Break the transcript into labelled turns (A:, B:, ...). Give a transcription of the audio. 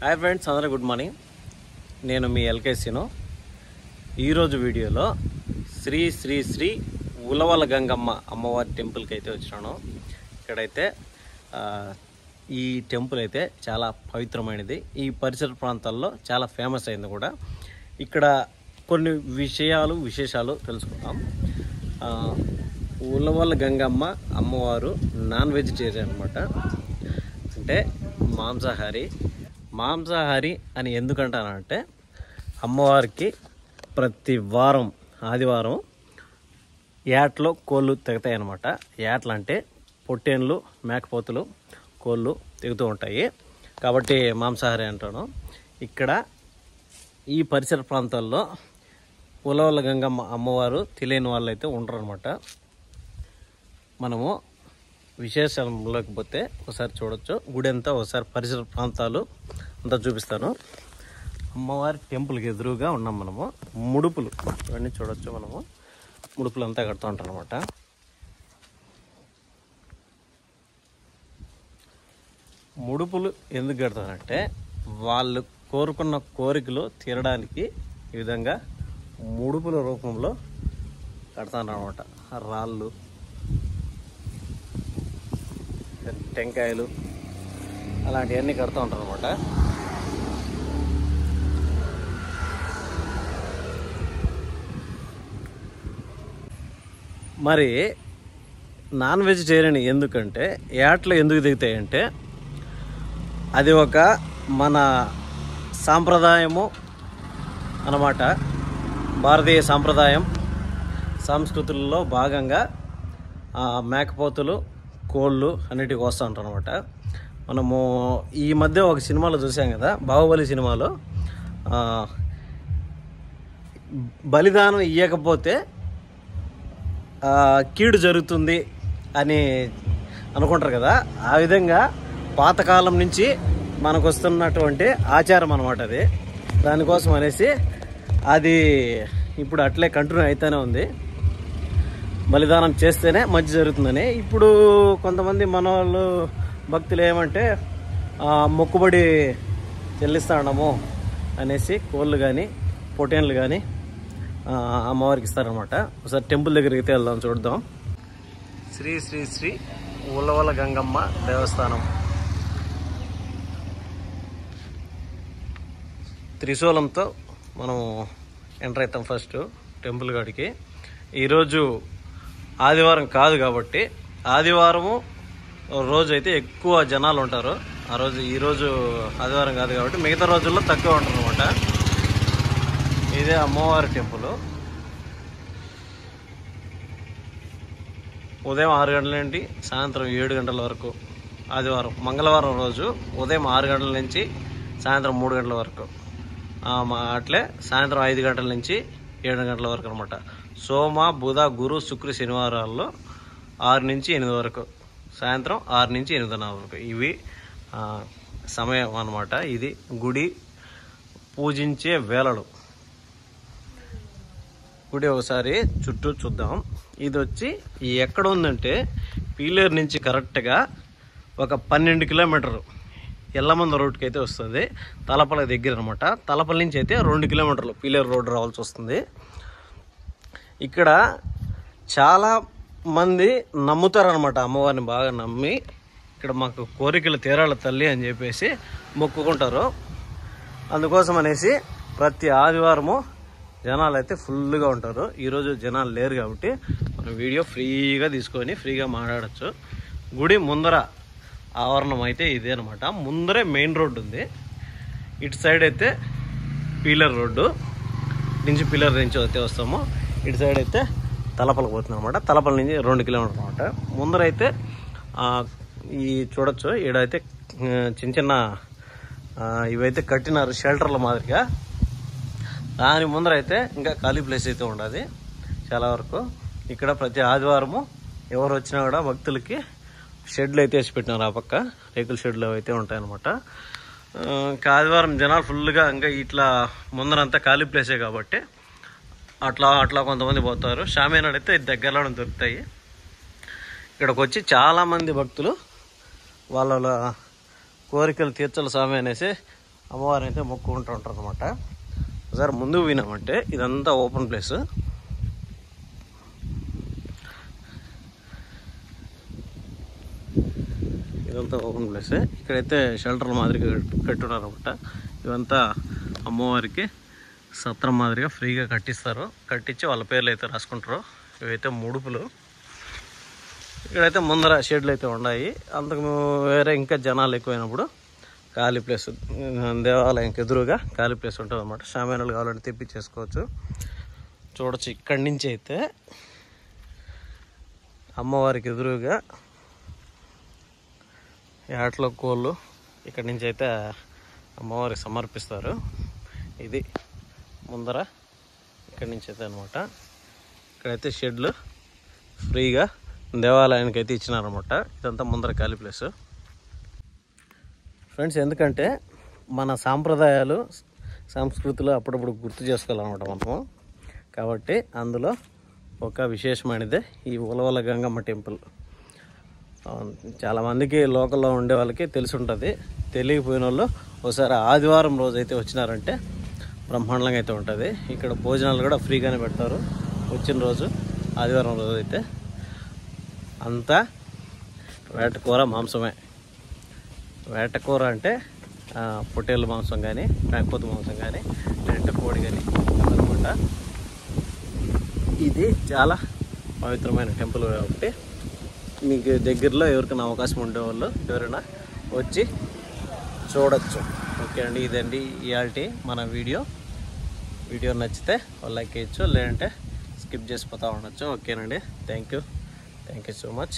A: Hi friends, అందరూ good morning. నేను మీ ఎల్కేసీను. ఈరోజు వీడియోలో శ్రీ శ్రీ శ్రీ ఉలవల గంగమ్మ అమ్మవారి టెంపుల్కి అయితే వచ్చినాను. ఇక్కడైతే ఈ టెంపుల్ అయితే చాలా పవిత్రమైనది. ఈ పరిసర ప్రాంతాల్లో చాలా ఫేమస్ అయింది కూడా. ఇక్కడ కొన్ని విశేషాలు తెలుసుకుందాం. ఉలవల గంగమ్మ అమ్మవారు నాన్ వెజిటేరియన్ అనమాట. అంటే మాంసాహారి అని ఎందుకంటానంటే, అమ్మవారికి ప్రతి వారం ఆదివారం ఏటలో కోళ్ళు తెగుతాయి అన్నమాట. ఏటలు అంటే పొట్టేన్లు, మేకపోతులు, కోళ్ళు తెగుతూ ఉంటాయి కాబట్టి మాంసాహారి అంటాను. ఇక్కడ ఈ పరిసర ప్రాంతాల్లో ఉలవల గంగమ్మ అమ్మవారు తెలియని వాళ్ళు అయితే ఉండరు అనమాట. మనము విశేషంలోకి పోతే ఒకసారి చూడొచ్చు. గుడి అంతా ఒకసారి పరిసర ప్రాంతాలు అంతా చూపిస్తాను. అమ్మవారి టెంపుల్కి ఎదురుగా ఉన్నాం మనము. ముడుపులు ఇవన్నీ చూడొచ్చు. మనము ముడుపులు అంతా కడుతూ ఉంటారు అనమాట. ముడుపులు ఎందుకు కడతారంటే, వాళ్ళు కోరుకున్న కోరికలు తీరడానికి ఈ విధంగా ముడుపుల రూపంలో కడతాను అనమాట. రాళ్ళు, టెంకాయలు అలాంటివన్నీ కడుతూ ఉంటారు అనమాట. మరి నాన్ వెజిటేరియన్ ఎందుకంటే, ఏటలు ఎందుకు దిగుతాయంటే, అది ఒక మన సాంప్రదాయము అన్నమాట. భారతీయ సాంప్రదాయం సంస్కృతుల్లో భాగంగా మేకపోతులు, కోళ్ళు అన్నిటికి వస్తూ ఉంటారు అనమాట. మనము ఈ మధ్య ఒక సినిమాలో చూసాం కదా, బాహుబలి సినిమాలో బలిదానం ఇవ్వకపోతే కీడు జరుగుతుంది అని అనుకుంటారు కదా. ఆ విధంగా పాతకాలం నుంచి మనకు వస్తున్నటువంటి ఆచారం అనమాట అది. దానికోసం అనేసి అది ఇప్పుడు అట్లే కంటిన్యూ అవుతూనే ఉంది. బలిదానం చేస్తేనే మంచి జరుగుతుందని. ఇప్పుడు కొంతమంది మన వాళ్ళు భక్తులు ఏమంటే, మొక్కుబడి చెల్లిస్తాడము అనేసి కోళ్ళు కానీ పొటేన్లు కానీ అమ్మవారికి ఇస్తారనమాట. ఒకసారి టెంపుల్ దగ్గరికి అయితే వెళ్దాం, చూద్దాం. శ్రీ శ్రీ శ్రీ ఉలవల గంగమ్మ దేవస్థానం. త్రిశూలంతో మనం ఎంటర్ అవుతాం ఫస్ట్ టెంపుల్ కాడికి. ఈరోజు ఆదివారం కాదు కాబట్టి, ఆదివారము రోజు అయితే ఎక్కువ జనాలు ఉంటారు. ఈరోజు ఆదివారం కాదు కాబట్టి మిగతా రోజుల్లో తక్కువ ఉంటారు అనమాట. ఇదే అమ్మవారి టెంపుల్. ఉదయం 6 గంటల నుండి సాయంత్రం 7 గంటల వరకు ఆదివారం. మంగళవారం రోజు ఉదయం 6 గంటల నుంచి సాయంత్రం 3 గంటల వరకు, అట్లే సాయంత్రం 5 గంటల నుంచి 7 గంటల వరకు అనమాట. సోమ, బుధ, గురు, శుక్ర, శనివారాల్లో 6 నుంచి 8 వరకు, సాయంత్రం 6 నుంచి 8:30 వరకు ఇవి సమయం అన్నమాట. ఇది గుడి పూజించే వేళలు. గుడి ఒకసారి చుట్టూ చూద్దాం. ఇది వచ్చి ఎక్కడ ఉందంటే, పీలేరు నుంచి కరెక్ట్గా ఒక 12 కిలోమీటర్లు ఎల్లమంద రోడ్కి అయితే వస్తుంది. తలపల దగ్గర అనమాట. తలపల నుంచి అయితే 2 కిలోమీటర్లు పీలేరు రోడ్డు రావాల్సి వస్తుంది. ఇక్కడ చాలా మంది నమ్ముతారనమాట. అమ్మవారిని బాగా నమ్మి ఇక్కడ మాకు కోరికలు తీరాల తల్లి అని చెప్పేసి మొక్కుకుంటారు. అందుకోసం అనేసి ప్రతి ఆదివారము జనాలు అయితే ఫుల్గా ఉంటారు. ఈరోజు జనాలు లేరు కాబట్టి మనం వీడియో ఫ్రీగా తీసుకొని ఫ్రీగా మాట్లాడచ్చు. గుడి ముందర ఆవరణం అయితే ఇదే అనమాట. ముందరే మెయిన్ రోడ్డు ఉంది. ఇటు సైడ్ అయితే పీలర్ రోడ్డు నుంచి, పీలర్ నుంచి అయితే వస్తాము. ఇటు సైడ్ అయితే తలపలకు పోతుంది అనమాట. తలపల నుంచి 2 కిలోమీటర్లు అనమాట. ముందరైతే ఈ చూడొచ్చు, ఈడైతే చిన్న చిన్న ఇవైతే కట్టినారు షెల్టర్ల మాదిరిగా. దాని ముందరైతే ఇంకా ఖాళీ ప్లేస్ అయితే ఉండదు చాలా వరకు. ఇక్కడ ప్రతి ఆదివారము ఎవరు వచ్చినా కూడా భక్తులకి షెడ్లు అయితే వేసి పెట్టినారు. ఆ పక్క రేకుల షెడ్లు అయితే ఉంటాయన్నమాట. ఇంకా ఆదివారం జనాలు ఫుల్గా, ఇంకా ఇట్లా ముందరంతా ఖాళీ ప్లేసే కాబట్టి అట్లా కొంతమంది పోతారు. షామీనాడు అయితే దగ్గరలో దొరుకుతాయి. ఇక్కడికి వచ్చి చాలామంది భక్తులు వాళ్ళ కోరికలు తీర్చాలి స్వామి అనేసి అమ్మవారిని అయితే మొక్కుకుంటూ ఉంటారు అనమాట. ఒకసారి ముందుకు పోయినామంటే ఇదంతా ఓపెన్ ప్లేస్. ఇదంతా ఓపెన్ ప్లేస్. ఇక్కడైతే షెల్టర్ మాదిరిగా కట్టున్నారు అనమాట. ఇవంతా అమ్మవారికి సత్రం మాదిరిగా ఫ్రీగా కట్టిస్తారు. కట్టించి వాళ్ళ పేర్లు అయితే రాసుకుంటారు. ఇవైతే ముడుపులు. ఇక్కడైతే ముందర షెడ్లు అయితే ఉన్నాయి. అంతకు వేరే ఇంకా జనాలు ఎక్కువైనప్పుడు ఖాళీ ప్లేస్, దేవాలయంకి ఎదురుగా ఖాళీ ప్లేస్ ఉంటుంది అనమాట. షామియానాలు కావాలంటే తెప్పించేసుకోవచ్చు. చూడొచ్చు ఇక్కడి నుంచి అయితే అమ్మవారికి ఎదురుగా యాట్లో కోళ్ళు ఇక్కడి నుంచి అయితే అమ్మవారికి సమర్పిస్తారు. ఇది ముందర ఇక్కడి నుంచి అయితే అనమాట. ఇక్కడైతే షెడ్లు ఫ్రీగా దేవాలయానికి అయితే ఇచ్చినారనమాట. ఇదంతా ముందర ఖాళీ ప్లేస్ ఫ్రెండ్స్. ఎందుకంటే మన సాంప్రదాయాలు సంస్కృతులు అప్పుడప్పుడు గుర్తు చేసుకోవాలన్నమాట మనము. కాబట్టి అందులో ఒక విశేషమైనదే ఈ ఉలవల గంగమ్మ టెంపుల్. చాలామందికి లోకల్లో ఉండే వాళ్ళకి తెలిసి ఉంటుంది. తెలియకపోయిన వాళ్ళు ఒకసారి ఆదివారం రోజు అయితే వచ్చినారంటే బ్రహ్మాండంగా అయితే ఉంటుంది. ఇక్కడ భోజనాలు కూడా ఫ్రీగానే పెడతారు. వచ్చిన రోజు ఆదివారం రోజు అయితే అంతా వేటకూర మాంసమే. వేటకూర అంటే పొట్టేళ్ళ మాంసం కానీ, మేకపోతు మాంసం కానీ, లేదంటే కోడి కానీ అనమాట. ఇది చాలా పవిత్రమైన టెంపుల్ కాబట్టి మీకు దగ్గరలో ఎవరికైనా అవకాశం ఉండేవాళ్ళు ఎవరైనా వచ్చి చూడొచ్చు. ఓకే అండి, ఇదండి ఇయాల్టి మన వీడియో నచ్చితే లైక్ చేయొచ్చు, లేదంటే స్కిప్ చేసిపోతూ ఉండొచ్చు. ఓకేనండి, థ్యాంక్ యూ సో మచ్.